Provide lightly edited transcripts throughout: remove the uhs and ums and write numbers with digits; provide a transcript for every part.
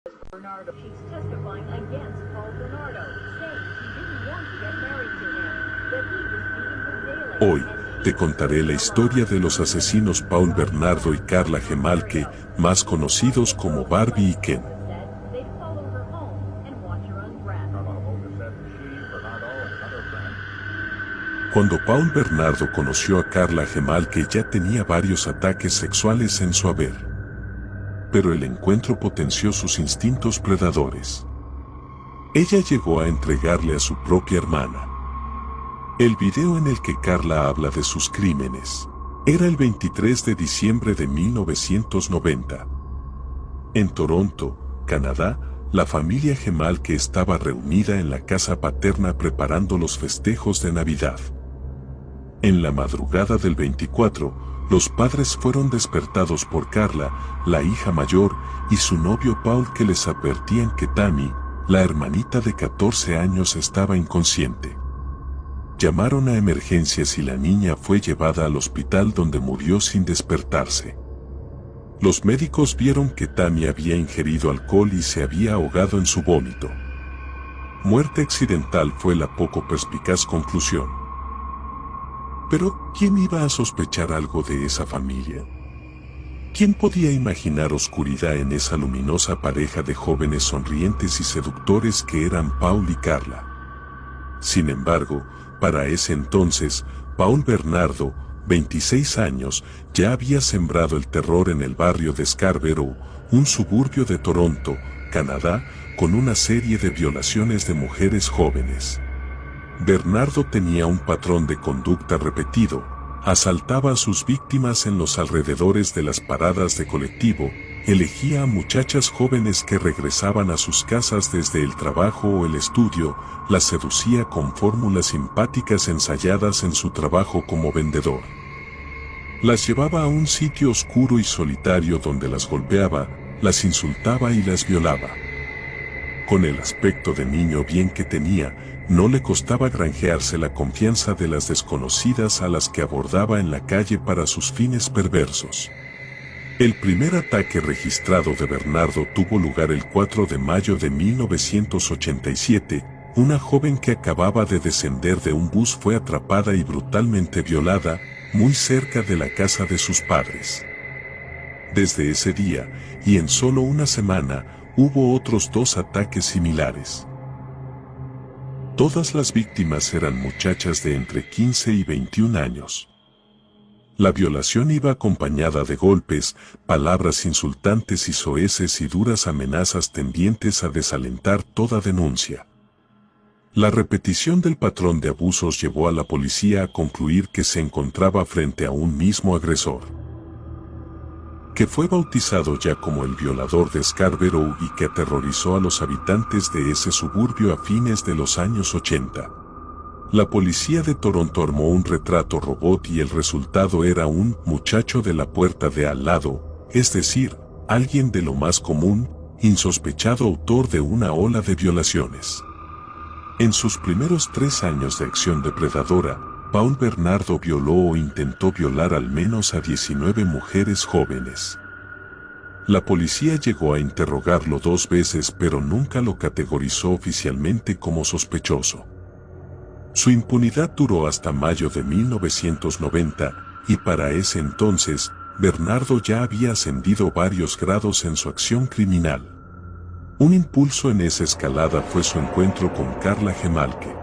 Bernardo. She's testifying against Paul Bernardo, saying she didn't want to get married to him, that he was beating her daily. Hoy, te contaré la historia de los asesinos Paul Bernardo y Karla Gemalke, más conocidos como Barbie y Ken. Cuando Paul Bernardo conoció a Karla Gemalke ya tenía varios ataques sexuales en su haber. Pero el encuentro potenció sus instintos predadores. Ella llegó a entregarle a su propia hermana. El video en el que Karla habla de sus crímenes era el 23 de diciembre de 1990. En Toronto, Canadá, la familia Gemalke estaba reunida en la casa paterna preparando los festejos de Navidad. En la madrugada del 24, los padres fueron despertados por Karla, la hija mayor, y su novio Paul, que les advertían que Tammy, la hermanita de 14 años, estaba inconsciente. Llamaron a emergencias y la niña fue llevada al hospital, donde murió sin despertarse. Los médicos vieron que Tammy había ingerido alcohol y se había ahogado en su vómito. Muerte accidental fue la poco perspicaz conclusión. Pero, ¿quién iba a sospechar algo de esa familia? ¿Quién podía imaginar oscuridad en esa luminosa pareja de jóvenes sonrientes y seductores que eran Paul y Karla? Sin embargo, para ese entonces, Paul Bernardo, 26 años, ya había sembrado el terror en el barrio de Scarborough, un suburbio de Toronto, Canadá, con una serie de violaciones de mujeres jóvenes. Bernardo tenía un patrón de conducta repetido: asaltaba a sus víctimas en los alrededores de las paradas de colectivo, elegía a muchachas jóvenes que regresaban a sus casas desde el trabajo o el estudio, las seducía con fórmulas simpáticas ensayadas en su trabajo como vendedor. Las llevaba a un sitio oscuro y solitario donde las golpeaba, las insultaba y las violaba. Con el aspecto de niño bien que tenía, no le costaba granjearse la confianza de las desconocidas a las que abordaba en la calle para sus fines perversos. El primer ataque registrado de Bernardo tuvo lugar el 4 de mayo de 1987. Una joven que acababa de descender de un bus fue atrapada y brutalmente violada, muy cerca de la casa de sus padres. Desde ese día, y en solo una semana, hubo otros 2 ataques similares. Todas las víctimas eran muchachas de entre 15 y 21 años. La violación iba acompañada de golpes, palabras insultantes y soeces y duras amenazas tendientes a desalentar toda denuncia. La repetición del patrón de abusos llevó a la policía a concluir que se encontraba frente a un mismo agresor, que fue bautizado ya como el violador de Scarborough y que aterrorizó a los habitantes de ese suburbio a fines de los años 80. La policía de Toronto armó un retrato robot y el resultado era un muchacho de la puerta de al lado, es decir, alguien de lo más común, insospechado autor de una ola de violaciones. En sus primeros 3 años de acción depredadora, Paul Bernardo violó o intentó violar al menos a 19 mujeres jóvenes. La policía llegó a interrogarlo 2 veces, pero nunca lo categorizó oficialmente como sospechoso. Su impunidad duró hasta mayo de 1990, y para ese entonces, Bernardo ya había ascendido varios grados en su acción criminal. Un impulso en esa escalada fue su encuentro con Karla Gemalke.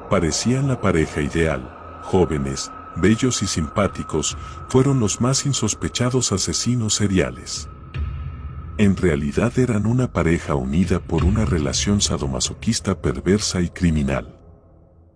Parecían la pareja ideal: jóvenes, bellos y simpáticos, fueron los más insospechados asesinos seriales. En realidad eran una pareja unida por una relación sadomasoquista perversa y criminal.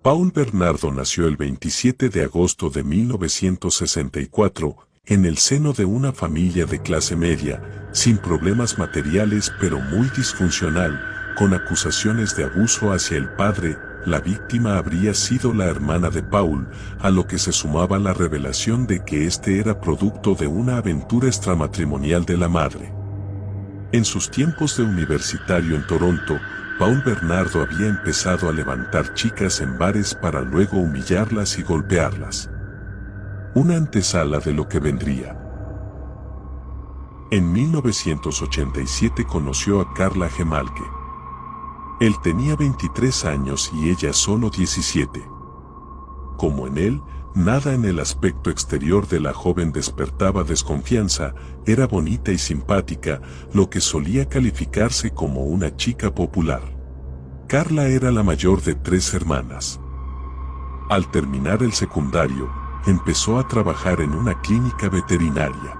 Paul Bernardo nació el 27 de agosto de 1964, en el seno de una familia de clase media, sin problemas materiales pero muy disfuncional, con acusaciones de abuso hacia el padre. La víctima habría sido la hermana de Paul, a lo que se sumaba la revelación de que este era producto de una aventura extramatrimonial de la madre. En sus tiempos de universitario en Toronto, Paul Bernardo había empezado a levantar chicas en bares para luego humillarlas y golpearlas. Una antesala de lo que vendría. En 1987 conoció a Karla Gemalke. Él tenía 23 años y ella solo 17. Como en él, nada en el aspecto exterior de la joven despertaba desconfianza, era bonita y simpática, lo que solía calificarse como una chica popular. Karla era la mayor de 3 hermanas. Al terminar el secundario, empezó a trabajar en una clínica veterinaria.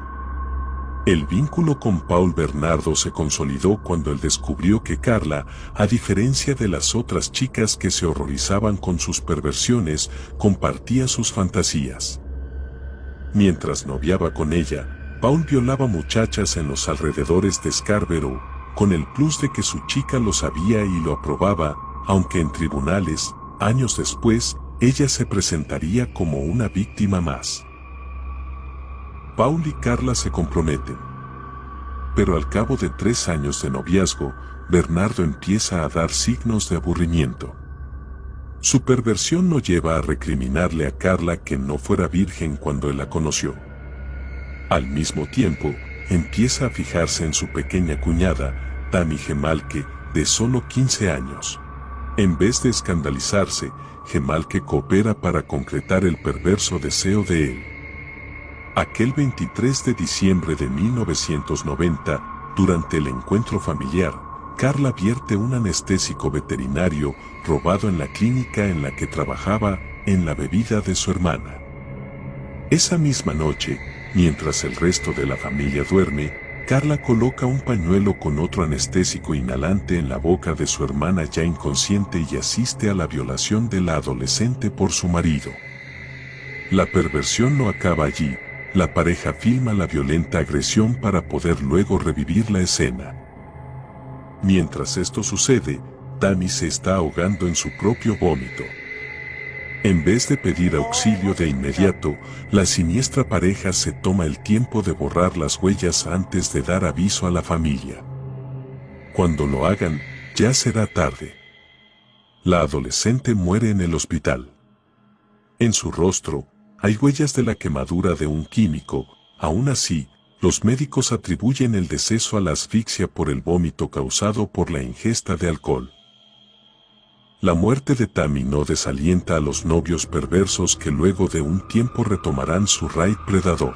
El vínculo con Paul Bernardo se consolidó cuando él descubrió que Karla, a diferencia de las otras chicas que se horrorizaban con sus perversiones, compartía sus fantasías. Mientras noviaba con ella, Paul violaba muchachas en los alrededores de Scarborough, con el plus de que su chica lo sabía y lo aprobaba, aunque en tribunales, años después, ella se presentaría como una víctima más. Paul y Karla se comprometen. Pero al cabo de 3 años de noviazgo, Bernardo empieza a dar signos de aburrimiento. Su perversión lo lleva a recriminarle a Karla que no fuera virgen cuando él la conoció. Al mismo tiempo, empieza a fijarse en su pequeña cuñada, Tammy Gemalke, de solo 15 años. En vez de escandalizarse, Gemalke coopera para concretar el perverso deseo de él. Aquel 23 de diciembre de 1990, durante el encuentro familiar, Karla vierte un anestésico veterinario robado en la clínica en la que trabajaba en la bebida de su hermana. Esa misma noche, mientras el resto de la familia duerme, Karla coloca un pañuelo con otro anestésico inhalante en la boca de su hermana ya inconsciente y asiste a la violación de la adolescente por su marido. La perversión no acaba allí. La pareja filma la violenta agresión para poder luego revivir la escena. Mientras esto sucede, Tammy se está ahogando en su propio vómito. En vez de pedir auxilio de inmediato, la siniestra pareja se toma el tiempo de borrar las huellas antes de dar aviso a la familia. Cuando lo hagan, ya será tarde. La adolescente muere en el hospital. En su rostro, hay huellas de la quemadura de un químico. Aún así, los médicos atribuyen el deceso a la asfixia por el vómito causado por la ingesta de alcohol. La muerte de Tammy no desalienta a los novios perversos que luego de un tiempo retomarán su raid predador.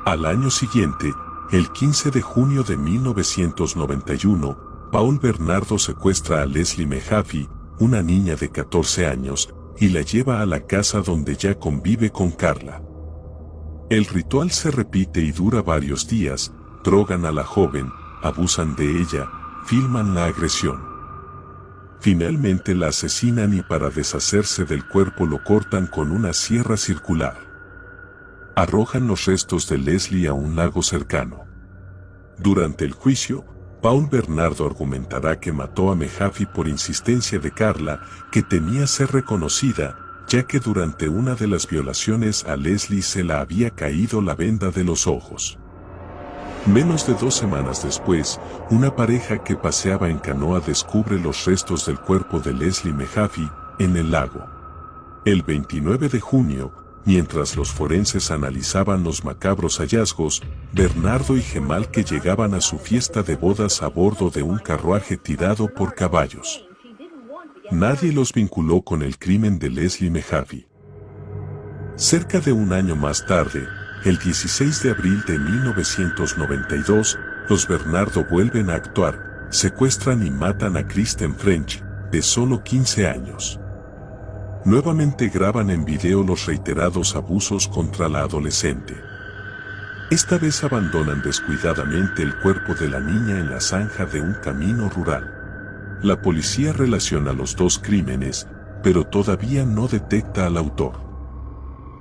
Al año siguiente, el 15 de junio de 1991, Paul Bernardo secuestra a Leslie Mehaffey, una niña de 14 años, y la lleva a la casa donde ya convive con Karla. El ritual se repite y dura varios días, drogan a la joven, abusan de ella, filman la agresión. Finalmente la asesinan y para deshacerse del cuerpo lo cortan con una sierra circular. Arrojan los restos de Leslie a un lago cercano. Durante el juicio, Paul Bernardo argumentará que mató a Mehaffey por insistencia de Karla, que temía ser reconocida, ya que durante una de las violaciones a Leslie se la había caído la venda de los ojos. Menos de 2 semanas después, una pareja que paseaba en canoa descubre los restos del cuerpo de Leslie Mehaffey en el lago. El 29 de junio, mientras los forenses analizaban los macabros hallazgos, Bernardo y Gemalke llegaban a su fiesta de bodas a bordo de un carruaje tirado por caballos. Nadie los vinculó con el crimen de Leslie Mehaffey. Cerca de un año más tarde, el 16 de abril de 1992, los Bernardo vuelven a actuar, secuestran y matan a Kristen French, de solo 15 años. Nuevamente graban en video los reiterados abusos contra la adolescente. Esta vez abandonan descuidadamente el cuerpo de la niña en la zanja de un camino rural. La policía relaciona los 2 crímenes, pero todavía no detecta al autor.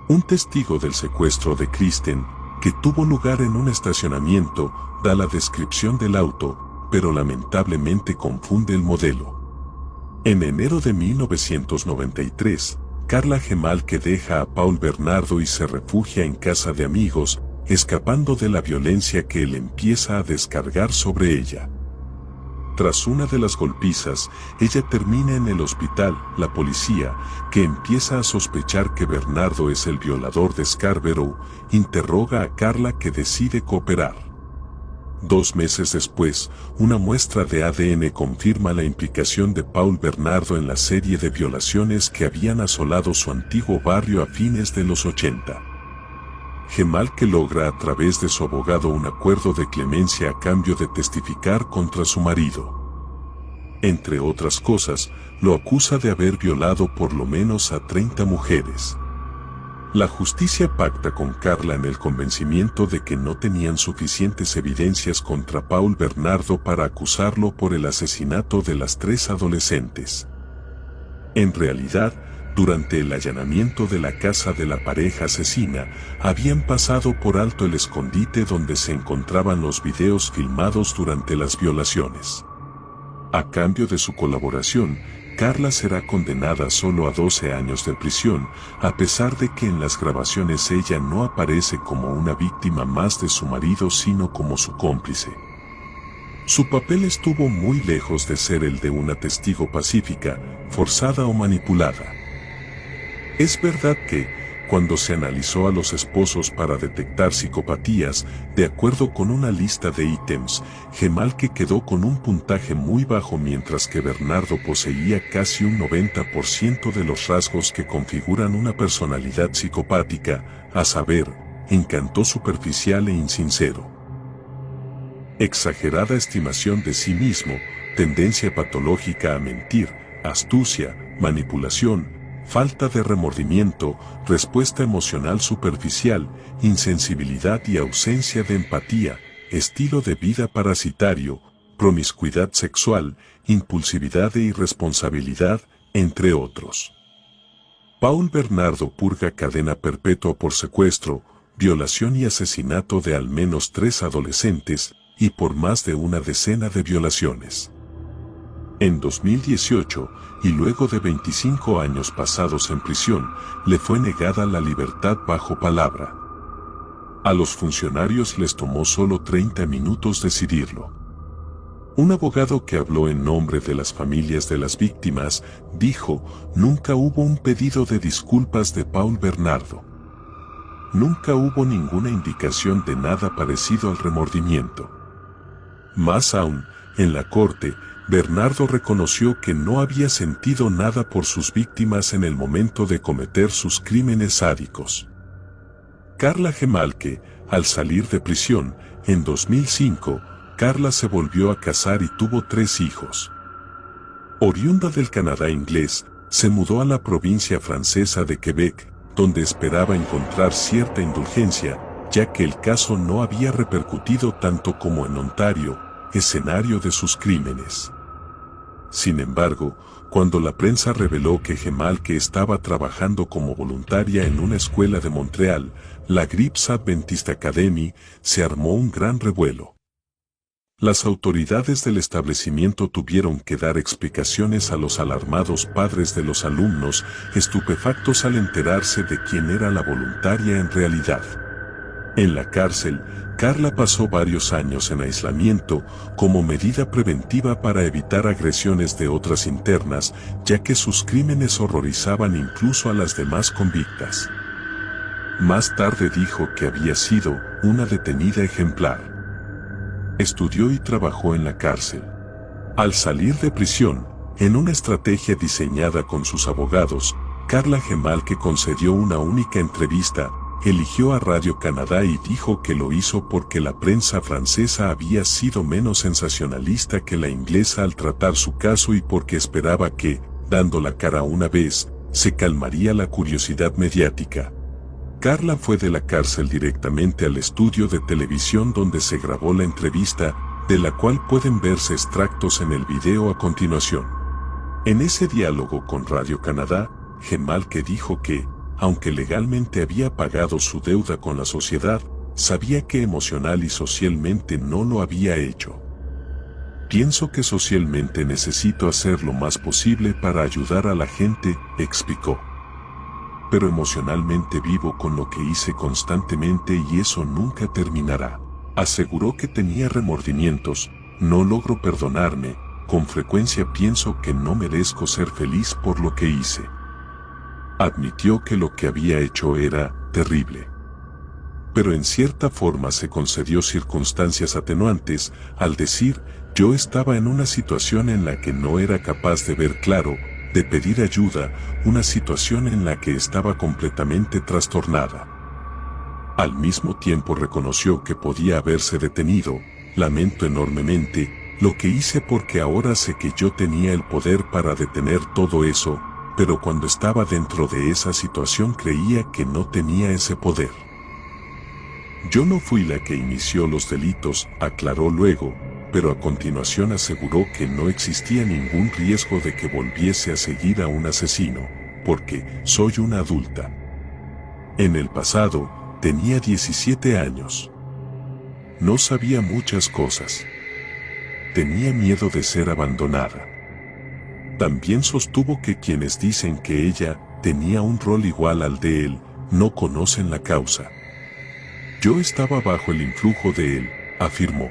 Un testigo del secuestro de Kristen, que tuvo lugar en un estacionamiento, da la descripción del auto, pero lamentablemente confunde el modelo. En enero de 1993, Karla Gemalke deja a Paul Bernardo y se refugia en casa de amigos, escapando de la violencia que él empieza a descargar sobre ella. Tras una de las golpizas, ella termina en el hospital. La policía, que empieza a sospechar que Bernardo es el violador de Scarborough, interroga a Karla, que decide cooperar. 2 meses después, una muestra de ADN confirma la implicación de Paul Bernardo en la serie de violaciones que habían asolado su antiguo barrio a fines de los 80. Gemalque logra a través de su abogado un acuerdo de clemencia a cambio de testificar contra su marido. Entre otras cosas, lo acusa de haber violado por lo menos a 30 mujeres. La justicia pacta con Carla en el convencimiento de que no tenían suficientes evidencias contra Paul Bernardo para acusarlo por el asesinato de las 3 adolescentes. En realidad, durante el allanamiento de la casa de la pareja asesina, habían pasado por alto el escondite donde se encontraban los videos filmados durante las violaciones. A cambio de su colaboración, Carla será condenada solo a 12 años de prisión, a pesar de que en las grabaciones ella no aparece como una víctima más de su marido sino como su cómplice. Su papel estuvo muy lejos de ser el de una testigo pacífica, forzada o manipulada. Es verdad que, cuando se analizó a los esposos para detectar psicopatías, de acuerdo con una lista de ítems, Gemalque quedó con un puntaje muy bajo mientras que Bernardo poseía casi un 90% de los rasgos que configuran una personalidad psicopática, a saber, encanto superficial e insincero, exagerada estimación de sí mismo, tendencia patológica a mentir, astucia, manipulación, falta de remordimiento, respuesta emocional superficial, insensibilidad y ausencia de empatía, estilo de vida parasitario, promiscuidad sexual, impulsividad e irresponsabilidad, entre otros. Paul Bernardo purga cadena perpetua por secuestro, violación y asesinato de al menos 3 adolescentes, y por más de una decena de violaciones. En 2018, y luego de 25 años pasados en prisión, le fue negada la libertad bajo palabra. A los funcionarios les tomó solo 30 minutos decidirlo. Un abogado que habló en nombre de las familias de las víctimas, dijo, nunca hubo un pedido de disculpas de Paul Bernardo. Nunca hubo ninguna indicación de nada parecido al remordimiento. Más aún, en la corte, Bernardo reconoció que no había sentido nada por sus víctimas en el momento de cometer sus crímenes sádicos. Carla Gemalque, al salir de prisión, en 2005, Carla se volvió a casar y tuvo 3 hijos. Oriunda del Canadá inglés, se mudó a la provincia francesa de Quebec, donde esperaba encontrar cierta indulgencia, ya que el caso no había repercutido tanto como en Ontario, escenario de sus crímenes. Sin embargo, cuando la prensa reveló que Gemalque estaba trabajando como voluntaria en una escuela de Montreal, la Grips Adventist Academy, se armó un gran revuelo. Las autoridades del establecimiento tuvieron que dar explicaciones a los alarmados padres de los alumnos, estupefactos al enterarse de quién era la voluntaria en realidad. En la cárcel, Carla pasó varios años en aislamiento como medida preventiva para evitar agresiones de otras internas, ya que sus crímenes horrorizaban incluso a las demás convictas. Más tarde dijo que había sido una detenida ejemplar. Estudió y trabajó en la cárcel. Al salir de prisión, en una estrategia diseñada con sus abogados, Carla Gemalque concedió una única entrevista, eligió a Radio-Canada y dijo que lo hizo porque la prensa francesa había sido menos sensacionalista que la inglesa al tratar su caso y porque esperaba que, dando la cara una vez, se calmaría la curiosidad mediática. Carla fue de la cárcel directamente al estudio de televisión donde se grabó la entrevista, de la cual pueden verse extractos en el video a continuación. En ese diálogo con Radio-Canada, Gemalque dijo que, aunque legalmente había pagado su deuda con la sociedad, sabía que emocional y socialmente no lo había hecho. Pienso que socialmente necesito hacer lo más posible para ayudar a la gente, explicó. Pero emocionalmente vivo con lo que hice constantemente y eso nunca terminará. Aseguró que tenía remordimientos, no logro perdonarme, con frecuencia pienso que no merezco ser feliz por lo que hice. Admitió que lo que había hecho era terrible. pero en cierta forma se concedió circunstancias atenuantes al decir, yo estaba en una situación en la que no era capaz de ver claro, de pedir ayuda, una situación en la que estaba completamente trastornada. Al mismo tiempo reconoció que podía haberse detenido, lamento enormemente lo que hice porque ahora sé que yo tenía el poder para detener todo eso, pero cuando estaba dentro de esa situación creía que no tenía ese poder. Yo no fui la que inició los delitos, aclaró luego, pero a continuación aseguró que no existía ningún riesgo de que volviese a seguir a un asesino, porque soy una adulta. En el pasado, tenía 17 años. No sabía muchas cosas. Tenía miedo de ser abandonada. También sostuvo que quienes dicen que ella tenía un rol igual al de él, no conocen la causa. Yo estaba bajo el influjo de él, afirmó.